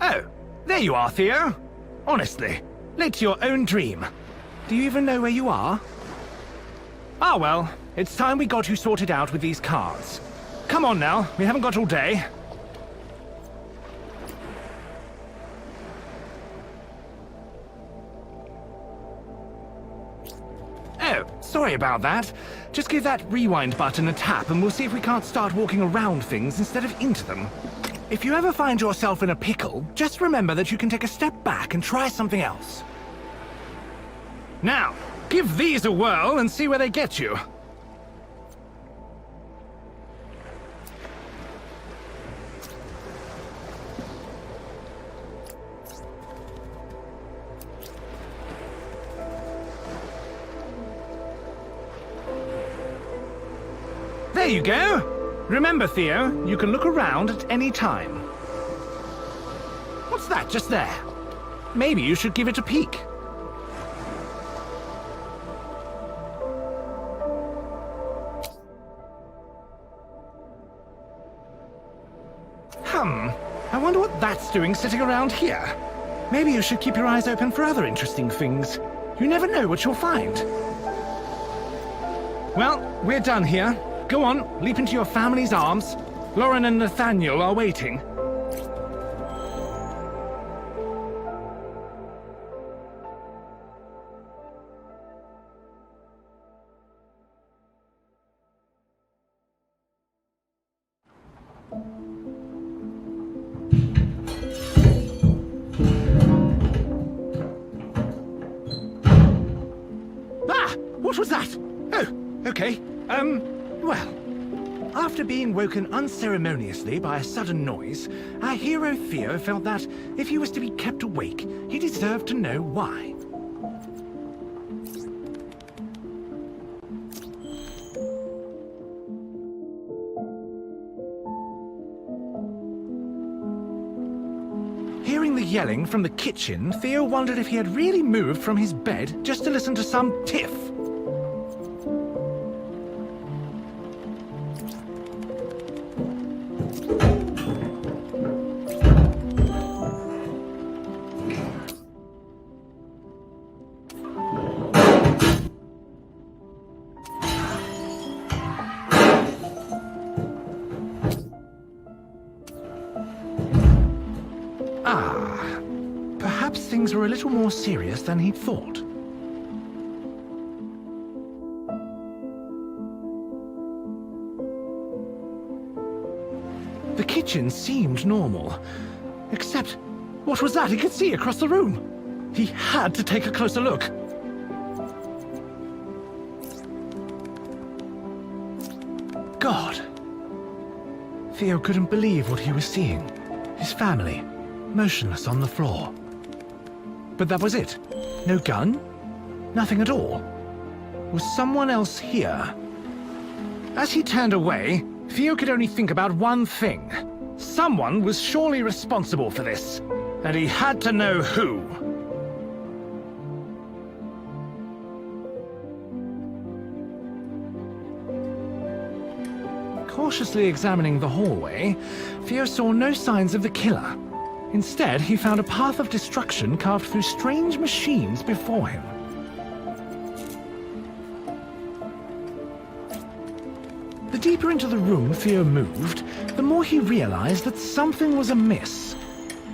Oh, there you are, Theo. Honestly, late to your own dream. Do you even know where you are? Ah well, it's time we got you sorted out with these cards. Come on now, we haven't got all day. Oh, sorry about that. Just give that rewind button a tap and we'll see if we can't start walking around things instead of into them. If you ever find yourself in a pickle, just remember that you can take a step back and try something else. Now, give these a whirl and see where they get you. There you go! Remember, Theo, you can look around at any time. What's that just there? Maybe you should give it a peek. I wonder what that's doing sitting around here. Maybe you should keep your eyes open for other interesting things. You never know what you'll find. Well, we're done here. Go on, leap into your family's arms. Lauren and Nathaniel are waiting. Ah! What was that? Oh, okay. Well, after being woken unceremoniously by a sudden noise, our hero Theo felt that if he was to be kept awake, he deserved to know why. Hearing the yelling from the kitchen, Theo wondered if he had really moved from his bed just to listen to some tiff. Perhaps things were a little more serious than he'd thought. The kitchen seemed normal. Except, what was that he could see across the room? He had to take a closer look. God. Theo couldn't believe what he was seeing. His family, motionless on the floor. But that was it. No gun? Nothing at all. Was someone else here? As he turned away, Theo could only think about one thing. Someone was surely responsible for this, and he had to know who. Cautiously examining the hallway, Theo saw no signs of the killer. Instead, he found a path of destruction carved through strange machines before him. The deeper into the room Theo moved, the more he realized that something was amiss.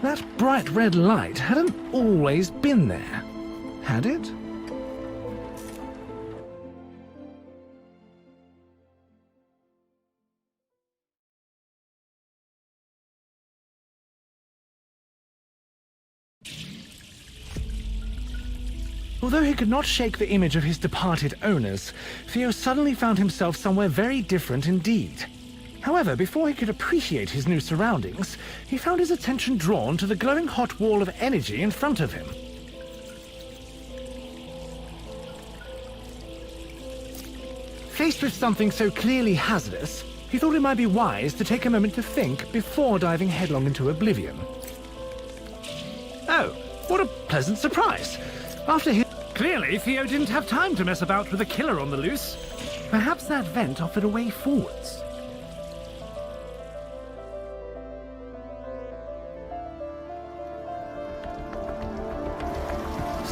That bright red light hadn't always been there, had it? Although he could not shake the image of his departed owners, Theo suddenly found himself somewhere very different indeed. However, before he could appreciate his new surroundings, he found his attention drawn to the glowing hot wall of energy in front of him. Faced with something so clearly hazardous, he thought it might be wise to take a moment to think before diving headlong into oblivion. Oh, what a pleasant surprise! Clearly, Theo didn't have time to mess about with a killer on the loose. Perhaps that vent offered a way forwards.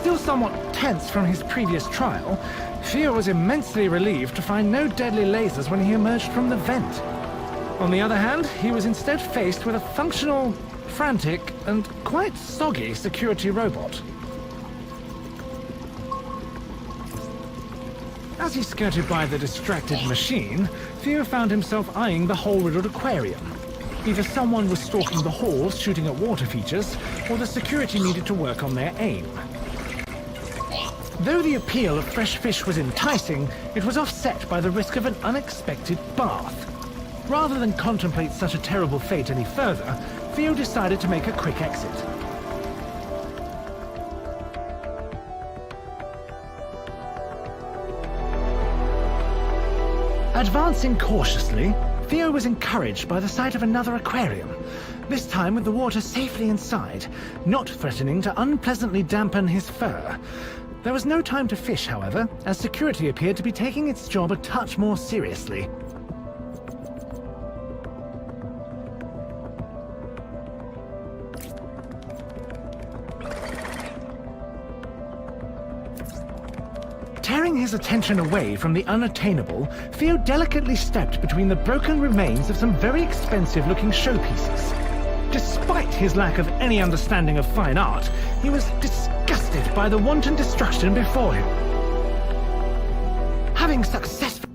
Still somewhat tense from his previous trial, Theo was immensely relieved to find no deadly lasers when he emerged from the vent. On the other hand, he was instead faced with a functional, frantic, and quite soggy security robot. As he skirted by the distracted machine, Theo found himself eyeing the hole-riddled aquarium. Either someone was stalking the halls shooting at water features, or the security needed to work on their aim. Though the appeal of fresh fish was enticing, it was offset by the risk of an unexpected bath. Rather than contemplate such a terrible fate any further, Theo decided to make a quick exit. Advancing cautiously, Theo was encouraged by the sight of another aquarium, this time with the water safely inside, not threatening to unpleasantly dampen his fur. There was no time to fish, however, as security appeared to be taking its job a touch more seriously. Tearing his attention away from the unattainable, Theo delicately stepped between the broken remains of some very expensive-looking showpieces. Despite his lack of any understanding of fine art, he was disgusted by the wanton destruction before him. Having successfully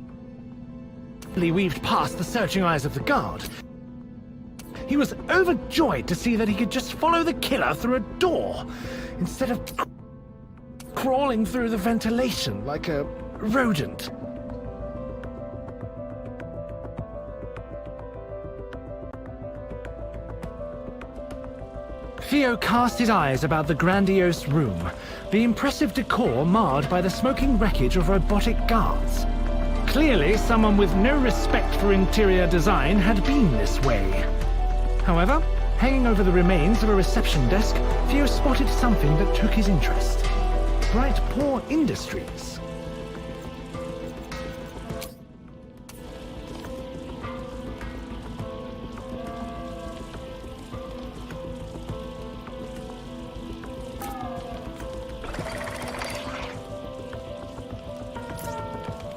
weaved past the searching eyes of the guard, he was overjoyed to see that he could just follow the killer through a door, instead of crawling through the ventilation like a rodent. Theo cast his eyes about the grandiose room, the impressive decor marred by the smoking wreckage of robotic guards. Clearly, someone with no respect for interior design had been this way. However, hanging over the remains of a reception desk, Theo spotted something that took his interest. Bright Paw Industries.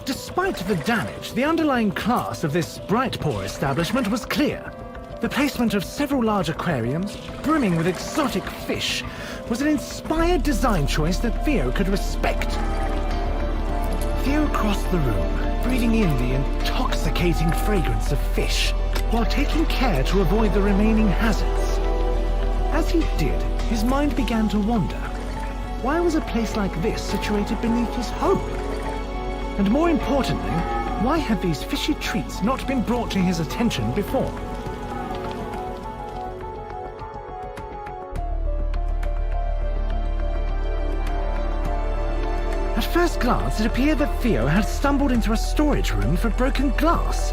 Despite the damage, the underlying class of this Bright Paw establishment was clear. The placement of several large aquariums, brimming with exotic fish, was an inspired design choice that Theo could respect. Theo crossed the room, breathing in the intoxicating fragrance of fish, while taking care to avoid the remaining hazards. As he did, his mind began to wander. Why was a place like this situated beneath his home? And more importantly, why had these fishy treats not been brought to his attention before? At first glance, it appeared that Theo had stumbled into a storage room for broken glass.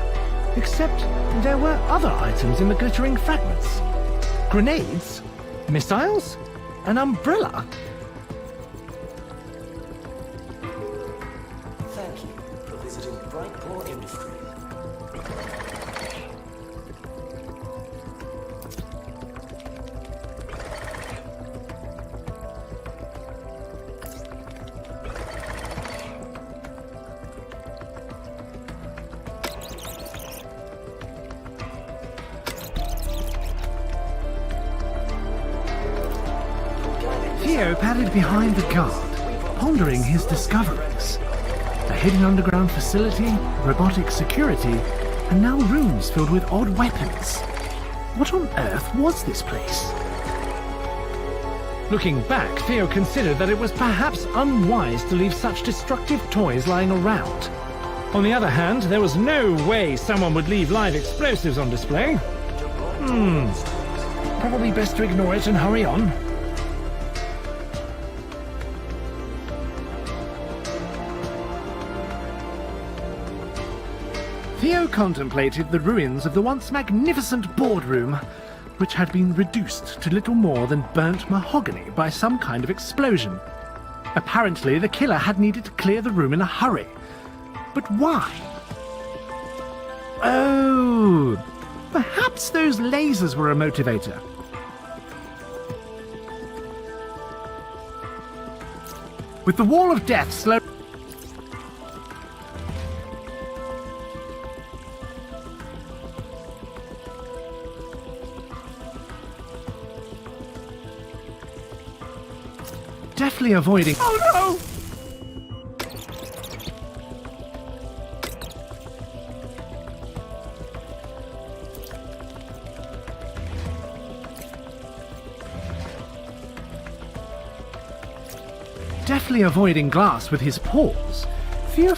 Except there were other items in the glittering fragments. Grenades? Missiles? An umbrella? Thank you for visiting Bright Paw Industries. Theo padded behind the guard, pondering his discoveries. A hidden underground facility, robotic security, and now rooms filled with odd weapons. What on earth was this place? Looking back, Theo considered that it was perhaps unwise to leave such destructive toys lying around. On the other hand, there was no way someone would leave live explosives on display. Probably best to ignore it and hurry on. Theo contemplated the ruins of the once magnificent boardroom, which had been reduced to little more than burnt mahogany by some kind of explosion. Apparently, the killer had needed to clear the room in a hurry. But why? Oh, perhaps those lasers were a motivator. With the wall of death slow... deftly avoiding... Oh no! Deftly avoiding glass with his paws, Theo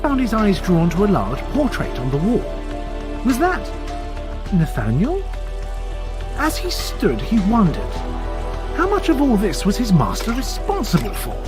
found his eyes drawn to a large portrait on the wall. Was that Nathaniel? As he stood, he wondered, how much of all this was his master responsible for?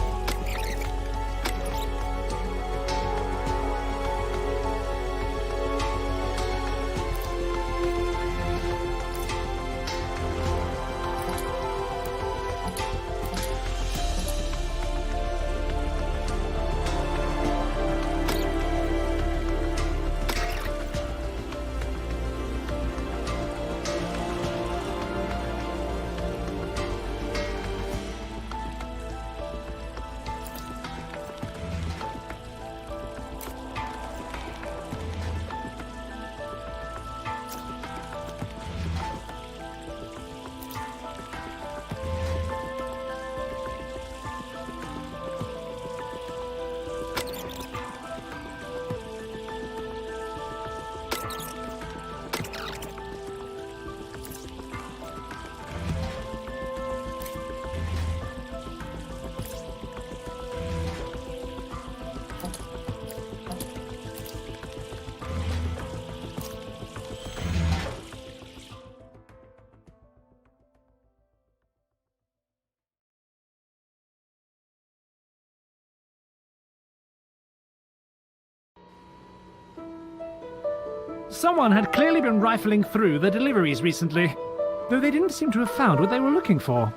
Someone had clearly been rifling through the deliveries recently, though they didn't seem to have found what they were looking for.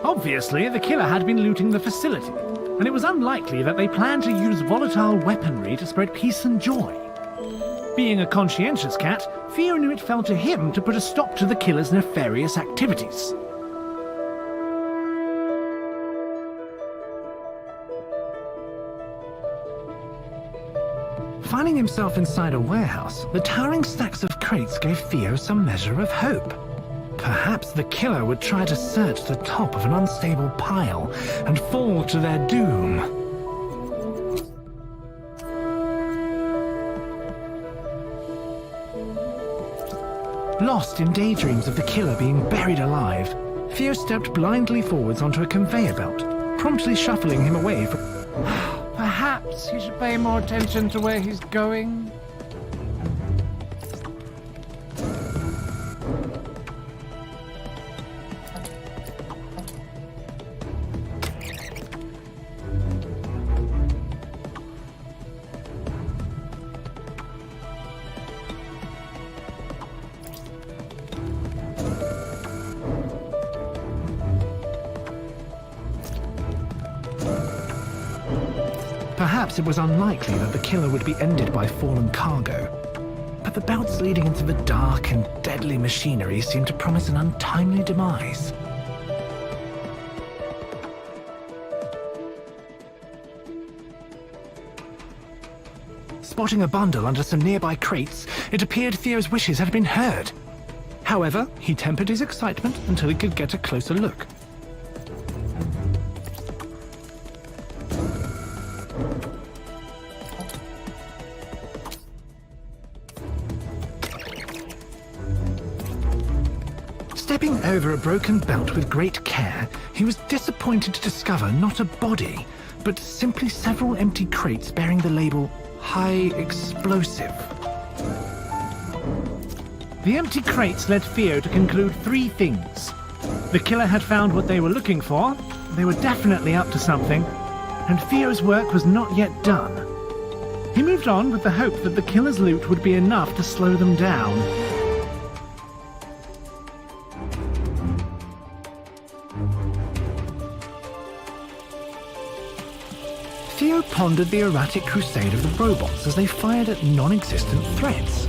Obviously, the killer had been looting the facility, and it was unlikely that they planned to use volatile weaponry to spread peace and joy. Being a conscientious cat, Theo knew it fell to him to put a stop to the killer's nefarious activities. Finding himself inside a warehouse, the towering stacks of crates gave Theo some measure of hope. Perhaps the killer would try to search the top of an unstable pile and fall to their doom. Lost in daydreams of the killer being buried alive, Theo stepped blindly forwards onto a conveyor belt, promptly shuffling him away from... Perhaps he should pay more attention to where he's going. Perhaps it was unlikely that the killer would be ended by fallen cargo, but the belts leading into the dark and deadly machinery seemed to promise an untimely demise. Spotting a bundle under some nearby crates, it appeared Theo's wishes had been heard. However, he tempered his excitement until he could get a closer look. Stepping over a broken belt with great care, he was disappointed to discover not a body, but simply several empty crates bearing the label High Explosive. The empty crates led Theo to conclude three things. The killer had found what they were looking for, they were definitely up to something, and Theo's work was not yet done. He moved on with the hope that the killer's loot would be enough to slow them down. Theo pondered the erratic crusade of the robots as they fired at non-existent threats.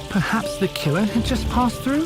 Perhaps the killer had just passed through?